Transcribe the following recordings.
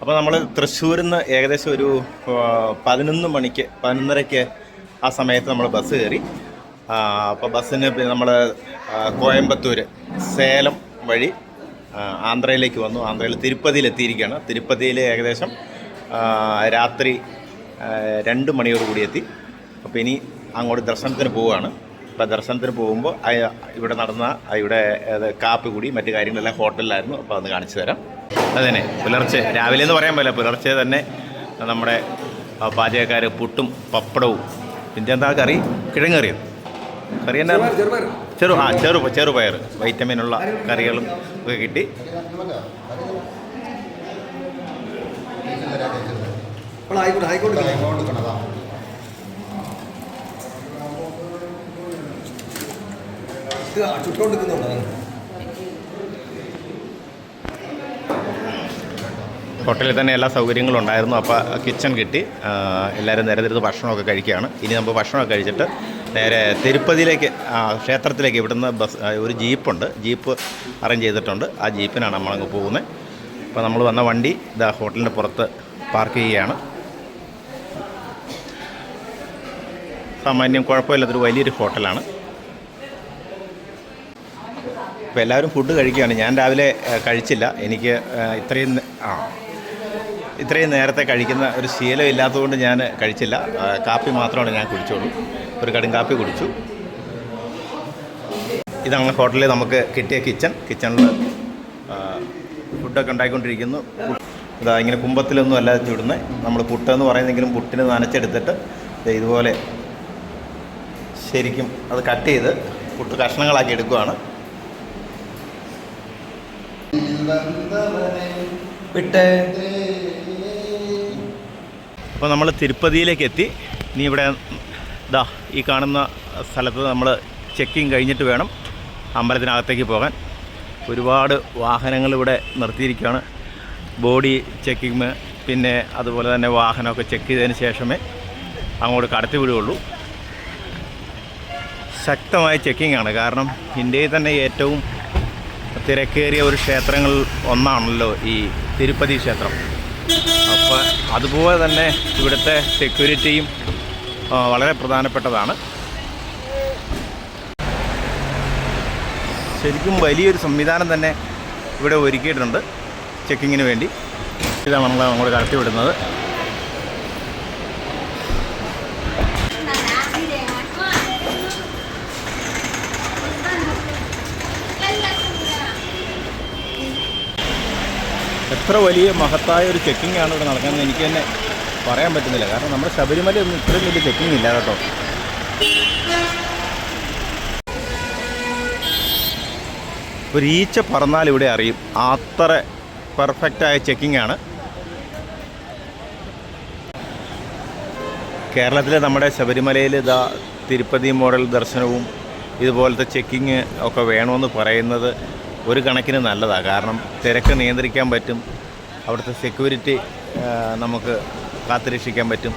അപ്പോൾ നമ്മൾ തൃശ്ശൂരിൽ നിന്ന് ഏകദേശം ഒരു 11:30 ആ സമയത്ത് നമ്മൾ ബസ് കയറി. അപ്പോൾ ബസ്സിന് പിന്നെ നമ്മൾ കോയമ്പത്തൂർ സേലം വഴി ആന്ധ്രയിലേക്ക് വന്നു. ആന്ധ്രയിൽ തിരുപ്പതിയിലെത്തിയിരിക്കുകയാണ്. തിരുപ്പതിയിൽ ഏകദേശം രാത്രി 2 മണിയോടുകൂടി എത്തി. അപ്പോൾ ഇനി അങ്ങോട്ട് ദർശനത്തിന് പോവുകയാണ്. അപ്പോൾ ദർശനത്തിന് പോകുമ്പോൾ ഇവിടെ നടന്ന ഇവിടെ കാപ്പി കൂടി മറ്റു കാര്യങ്ങളെല്ലാം ഹോട്ടലിലായിരുന്നു. അപ്പോൾ അതൊന്ന് കാണിച്ചു തരാം. അതുതന്നെ പുലർച്ചെ രാവിലെ എന്ന് പറയാൻ പറ്റില്ല, പുലർച്ചെ തന്നെ നമ്മുടെ പാചകക്കാർ പുട്ടും പപ്പടവും പിന്നെ എന്താ കറി, കിഴങ്ങറിയും കറി എന്നാ ചെറുപയർ വൈറ്റമിനുള്ള കറികളും ഒക്കെ കിട്ടി. ഹോട്ടലിൽ തന്നെ എല്ലാ സൗകര്യങ്ങളും ഉണ്ടായിരുന്നു. അപ്പോൾ കിച്ചൺ കിട്ടി. എല്ലാവരും നിരനിരുന്ന് ഭക്ഷണമൊക്കെ കഴിക്കുകയാണ്. ഇനി നമ്മൾ ഭക്ഷണമൊക്കെ കഴിച്ചിട്ട് നേരെ തിരുപ്പതിയിലേക്ക് ക്ഷേത്രത്തിലേക്ക് ഇവിടുന്ന് ഒരു ജീപ്പ് അറേഞ്ച് ചെയ്തിട്ടുണ്ട്. ആ ജീപ്പിനാണ് നമ്മളങ്ങ് പോകുന്നത്. അപ്പോൾ നമ്മൾ വന്ന വണ്ടി ഇതാ ഹോട്ടലിൻ്റെ പുറത്ത് പാർക്ക് ചെയ്യുകയാണ്. സാമാന്യം കുഴപ്പമില്ലാത്തൊരു വലിയൊരു ഹോട്ടലാണ്. ഇപ്പോൾ എല്ലാവരും ഫുഡ് കഴിക്കുകയാണ്. ഞാൻ രാവിലെ കഴിച്ചില്ല. എനിക്ക് ഇത്രയും നേരത്തെ കഴിക്കുന്ന ഒരു ശീലം ഇല്ലാത്തതുകൊണ്ട് ഞാൻ കഴിച്ചില്ല. കാപ്പി മാത്രമാണ് ഞാൻ കുടിച്ചോളൂ. ഒരു കടും കാപ്പി കുടിച്ചു. ഇതാണ് ഹോട്ടലിൽ നമുക്ക് കിട്ടിയ കിച്ചണിൽ ഫുഡൊക്കെ ഉണ്ടായിക്കൊണ്ടിരിക്കുന്നു. ഇതാ ഇങ്ങനെ കുമ്പത്തിലൊന്നും അല്ല ചുടുന്നത്. നമ്മൾ പുട്ടെന്ന് പറയുന്നെങ്കിലും പുട്ടിന് നനച്ചെടുത്തിട്ട് ഇതുപോലെ ശരിക്കും അത് കട്ട് ചെയ്ത് പുട്ട് കഷ്ണങ്ങളാക്കി എടുക്കുകയാണ്. അപ്പോൾ നമ്മൾ തിരുപ്പതിയിലേക്ക് എത്തി. ഇനി ഇവിടെ ഇതാ ഈ കാണുന്ന സ്ഥലത്ത് നമ്മൾ ചെക്കിങ് കഴിഞ്ഞിട്ട് വേണം അമ്പലത്തിനകത്തേക്ക് പോകാൻ. ഒരുപാട് വാഹനങ്ങൾ ഇവിടെ നിർത്തിയിരിക്കുകയാണ്. ബോഡി ചെക്കിങ് പിന്നെ അതുപോലെ തന്നെ വാഹനമൊക്കെ ചെക്ക് ചെയ്തതിന് ശേഷമേ അങ്ങോട്ട് കടത്തി വിടുകയുള്ളൂ. ശക്തമായ ചെക്കിംഗ് ആണ്. കാരണം ഇന്ത്യയിൽ തന്നെ ഏറ്റവും തിരക്കേറിയ ഒരു ക്ഷേത്രങ്ങളിൽ ഒന്നാണല്ലോ ഈ തിരുപ്പതി ക്ഷേത്രം. അപ്പോൾ അതുപോലെ തന്നെ ഇവിടുത്തെ സെക്യൂരിറ്റിയും വളരെ പ്രധാനപ്പെട്ടതാണ്. ശരിക്കും വലിയൊരു സംവിധാനം തന്നെ ഇവിടെ ഒരുക്കിയിട്ടുണ്ട് ചെക്കിങ്ങിന് വേണ്ടി. ഇതാണ് നമ്മൾ അങ്ങോട്ട് കടത്തി വിടുന്നത്. എത്ര വലിയ മഹത്തായ ഒരു ചെക്കിംഗ് ആണ് ഇവിടെ നടക്കുന്നത് എനിക്ക് തന്നെ പറയാൻ പറ്റുന്നില്ല. കാരണം നമ്മുടെ ശബരിമലയൊന്നും ഇത്രയും വലിയ ചെക്കിംഗ് ഇല്ല കേട്ടോ. ഒരു ഈച്ച പറന്നാൽ ഇവിടെ അറിയും. അത്ര പെർഫെക്റ്റായ ചെക്കിംഗ് ആണ്. കേരളത്തിലെ നമ്മുടെ ശബരിമലയിൽ ഇതാ തിരുപ്പതി മോഡൽ ദർശനവും ഇതുപോലത്തെ ചെക്കിങ് ഒക്കെ വേണമെന്ന് പറയുന്നത് ഒരു കണക്കിന് നല്ലതാണ്. കാരണം തിരക്ക് നിയന്ത്രിക്കാൻ പറ്റും. അവിടുത്തെ സെക്യൂരിറ്റി നമുക്ക് കാത്തുരക്ഷിക്കാൻ പറ്റും.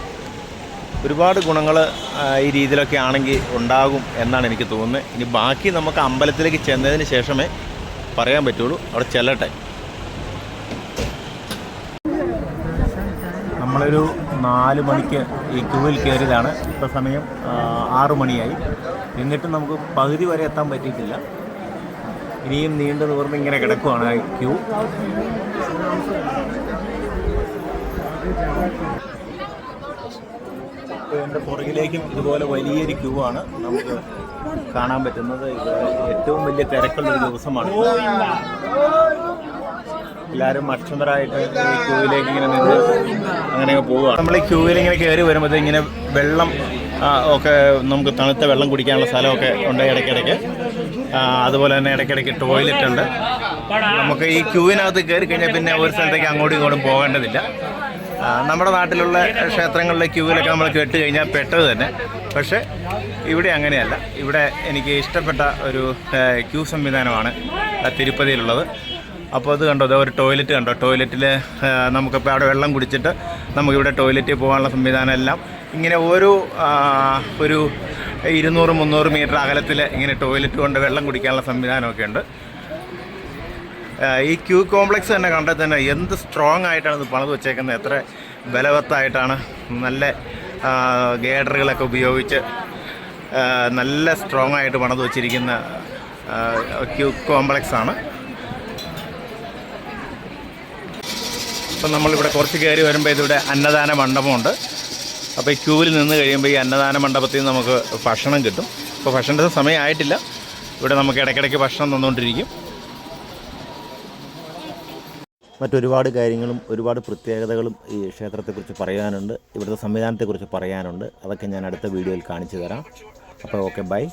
ഒരുപാട് ഗുണങ്ങൾ ഈ രീതിയിലൊക്കെ ആണെങ്കിൽ ഉണ്ടാകും എന്നാണ് എനിക്ക് തോന്നുന്നത്. ഇനി ബാക്കി നമുക്ക് അമ്പലത്തിലേക്ക് ചെന്നതിന് ശേഷമേ പറയാൻ പറ്റുള്ളൂ. അവിടെ ചെല്ലട്ടെ. നമ്മളൊരു 4 മണിക്ക് ഈ ക്യൂവിൽ കയറിയതാണ്. ഇപ്പോൾ സമയം 6 മണിയായി. എന്നിട്ടും നമുക്ക് പകുതി വരെ എത്താൻ പറ്റിയിട്ടില്ല. ഇനിയും നീണ്ടു നിവർന്ന് ഇങ്ങനെ കിടക്കുവാണ് ക്യൂ. എൻ്റെ പുറകിലേക്കും ഇതുപോലെ വലിയൊരു ക്യൂ ആണ് നമുക്ക് കാണാൻ പറ്റുന്നത്. ഇത് ഏറ്റവും വലിയ തിരക്കുള്ളൊരു ദിവസമാണ്. എല്ലാവരും അക്ഷമരായിട്ട് ഈ ക്യൂവിലേക്ക് ഇങ്ങനെ നിന്ന് അങ്ങനെ പോവുകയാണ്. നമ്മൾ ഈ ക്യൂവിൽ ഇങ്ങനെ കയറി വരുമ്പോൾ ഇങ്ങനെ വെള്ളം ഒക്കെ നമുക്ക് തണുത്ത വെള്ളം കുടിക്കാനുള്ള സ്ഥലമൊക്കെ ഉണ്ട് ഇടയ്ക്കിടയ്ക്ക്. അതുപോലെ തന്നെ ഇടയ്ക്കിടയ്ക്ക് ടോയ്ലറ്റ് ഉണ്ട്. നമുക്ക് ഈ ക്യൂവിനകത്ത് കയറി കഴിഞ്ഞാൽ പിന്നെ ഒരു സ്ഥലത്തേക്ക് അങ്ങോട്ടും ഇങ്ങോട്ടും പോകേണ്ടതില്ല. നമ്മുടെ നാട്ടിലുള്ള ക്ഷേത്രങ്ങളിലെ ക്യൂവിലൊക്കെ നമ്മൾ കേട്ട് കഴിഞ്ഞാൽ പെട്ടത് തന്നെ. പക്ഷേ ഇവിടെ അങ്ങനെയല്ല. ഇവിടെ എനിക്ക് ഇഷ്ടപ്പെട്ട ഒരു ക്യൂ സംവിധാനമാണ് തിരുപ്പതിയിലുള്ളത്. അപ്പോൾ അത് കണ്ടോ, ഒരു ടോയ്ലറ്റ് കണ്ടോ. ടോയ്ലറ്റിൽ നമുക്കിപ്പോൾ അവിടെ വെള്ളം കുടിച്ചിട്ട് നമുക്കിവിടെ ടോയ്ലറ്റിൽ പോകാനുള്ള സംവിധാനം എല്ലാം ഇങ്ങനെ ഒരു 200-300 മീറ്റർ അകലത്തിൽ ഇങ്ങനെ ടോയ്ലറ്റ് കൊണ്ട് വെള്ളം കുടിക്കാനുള്ള സംവിധാനമൊക്കെ ഉണ്ട്. ഈ ക്യൂ കോംപ്ലക്സ് തന്നെ കണ്ടാൽ തന്നെ എന്ത് സ്ട്രോങ് ആയിട്ടാണ് ഇത് പണിത് വെച്ചേക്കുന്നത്, എത്ര ബലവത്തായിട്ടാണ്. നല്ല ഗേഡറുകളൊക്കെ ഉപയോഗിച്ച് നല്ല സ്ട്രോങ് ആയിട്ട് പണിത് വെച്ചിരിക്കുന്ന ക്യൂ കോംപ്ലക്സ് ആണ്. അപ്പം നമ്മളിവിടെ കുറച്ച് കയറി വരുമ്പോൾ ഇതിവിടെ അന്നദാന മണ്ഡപമുണ്ട്. അപ്പോൾ ഈ ക്യൂവിൽ നിന്ന് കഴിയുമ്പോൾ ഈ അന്നദാന മണ്ഡപത്തിൽ നിന്ന് നമുക്ക് ഭക്ഷണം കിട്ടും. ഇപ്പോൾ ഭക്ഷണത്തിൻ്റെ സമയമായിട്ടില്ല, ഇവിടെ നമുക്ക് ഇടയ്ക്കിടയ്ക്ക് ഭക്ഷണം തന്നുകൊണ്ടിരിക്കും. മറ്റൊരുപാട് കാര്യങ്ങളും ഒരുപാട് പ്രത്യേകതകളും ഈ ക്ഷേത്രത്തെക്കുറിച്ച് പറയാനുണ്ട്, ഇവിടുത്തെ സംവിധാനത്തെക്കുറിച്ച് പറയാനുണ്ട്. അതൊക്കെ ഞാൻ അടുത്ത വീഡിയോയിൽ കാണിച്ചു തരാം. അപ്പോൾ ഓക്കെ, ബൈ.